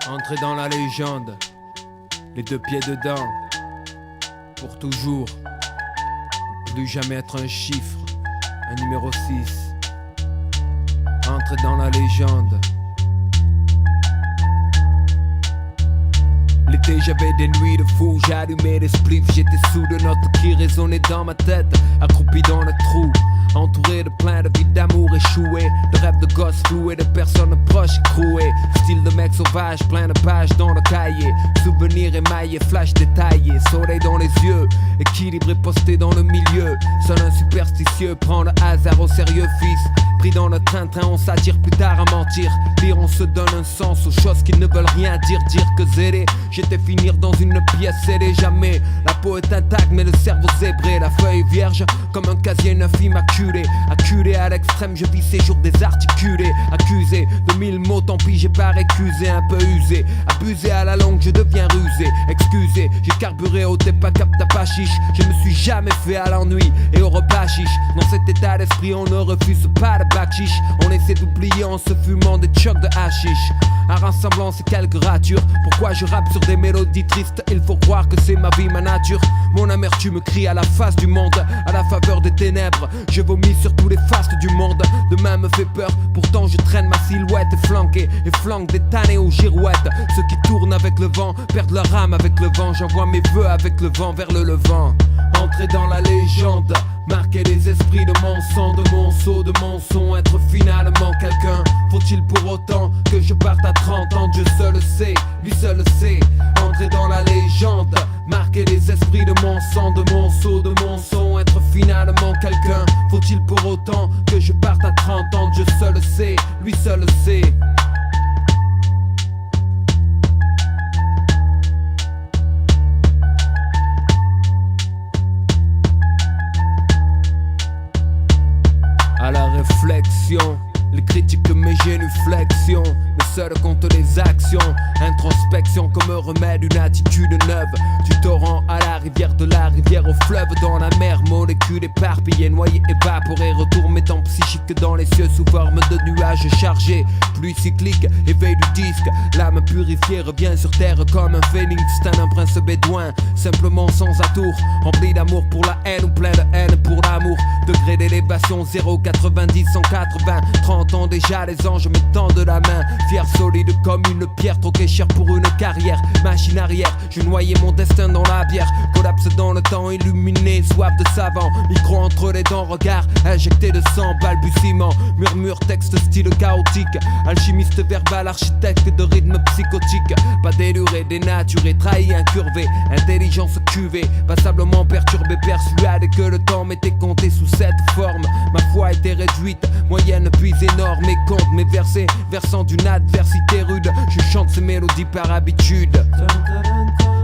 Entrer dans la légende, les deux pieds dedans, pour toujours, plus jamais être un chiffre, un numéro 6. Entrer dans la légende. L'été j'avais des nuits de fou, j'allumais des spliffs, j'étais sous de notes qui résonnaient dans ma tête, accroupi dans le trou, entouré de plein de vies d'amour échouées, de rêves de gosses floués, de personnes proches écrouées, style de mec sauvage, plein de pages dans le cahier, souvenirs émaillés, flash détaillés, soleil dans les yeux, équilibré posté dans le milieu, seul un superstitieux prend le hasard au sérieux fils, pris dans le train-train on s'attire plus tard à mentir, pire on se donne un sens aux choses qui ne veulent rien dire, dire que zélé. J'étais finir dans une pièce scellée, jamais. La peau est intacte mais le cerveau zébré, la feuille vierge comme un casier neuf immaculé. Acculé à l'extrême, je vis ces jours désarticulés. Accusé de 1000 mots, tant pis j'ai pas récusé. Un peu usé, abusé à la longue, je deviens rusé. Excusez, j'ai carburé au pas cap pas chiche. Je me suis jamais fait à l'ennui et au repas chiche. Dans cet état d'esprit on ne refuse pas de bac chiche. On essaie d'oublier en se fumant des chocs de hashish. Un rassemblant c'est quelques ratures. Pourquoi je rappe sur des mélodies tristes? Il faut croire que c'est ma vie, ma nature. Mon amertume me crie à la face du monde, à la faveur des ténèbres. Je vomis sur tous les fastes du monde. Demain me fait peur, pourtant je traîne ma silhouette flanquée et flanque des tannées aux girouettes. Ceux qui tournent avec le vent perdent leur âme avec le vent. J'envoie mes vœux avec le vent vers le levant. Entrer dans la légende, marquer les esprits de mon sang, de mon seau, de mon son, être finalement quelqu'un. Faut-il pour autant que je parte à 30 ans? Dieu seul sait, lui seul sait. Entrer dans la légende, marquer les esprits de mon sang, de mon seau, de mon son, être finalement quelqu'un. Faut-il pour autant que je parte à 30 ans? Dieu seul sait, lui seul sait. À la réflexion, les critiques mes génuflexions, mais seul compte les actions. Introspection comme remède, une attitude neuve. Du torrent à la rivière, de la rivière au fleuve, dans la mer, molécules éparpillées, noyées, évaporées. Retour mettant psychique dans les cieux sous forme de nuages chargés. Pluie cyclique, éveil du disque. L'âme purifiée revient sur terre comme un phénix, tel un prince bédouin, simplement sans atour. Rempli d'amour pour la haine ou plein de haine pour l'amour. Degré d'élévation 0, 90, 180. 30 ans déjà, les anges me tendent la main. Fier, solide comme une pierre, troqué cher pour une carrière. Machine arrière, je noyais mon destin dans la bière. Collapse dans le temps, illuminé, soif de savant. Micro entre les dents, regard injecté de sang, balbutiement. Murmure, texte, style chaotique. Alchimiste verbal, architecte de rythme psychotique. Pas déluré, dénaturé, trahi, incurvé. Intelligence cuvée, passablement perturbé, persuadé que le temps m'était compté sous cette forme. Ma foi était réduite, moyenne puis énorme. Et compte mes versets, versant d'une adversité rude. Je chante ces mélodies par habitude.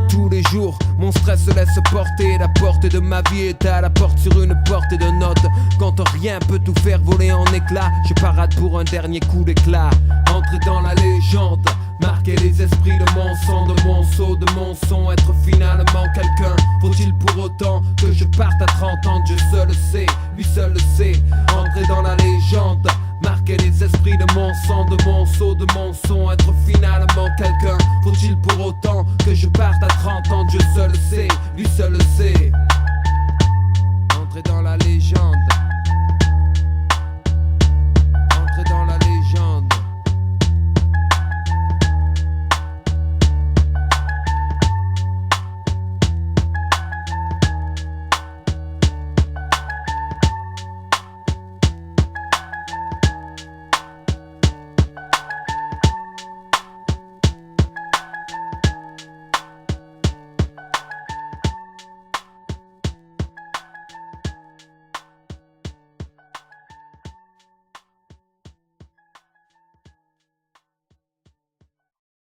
Tous les jours, mon stress se laisse porter. La porte de ma vie est à la porte sur une portée de notes. Quand rien peut tout faire voler en éclats, je parade pour un dernier coup d'éclat. Entrer dans la légende, marquer les esprits de mon sang, de mon seau, de mon son, être finalement quelqu'un. Faut-il pour autant que je parte à 30 ans? Dieu seul sait, lui seul sait. Entrer dans la légende, marquer les esprits de mon sang, de mon seau, de mon son, être finalement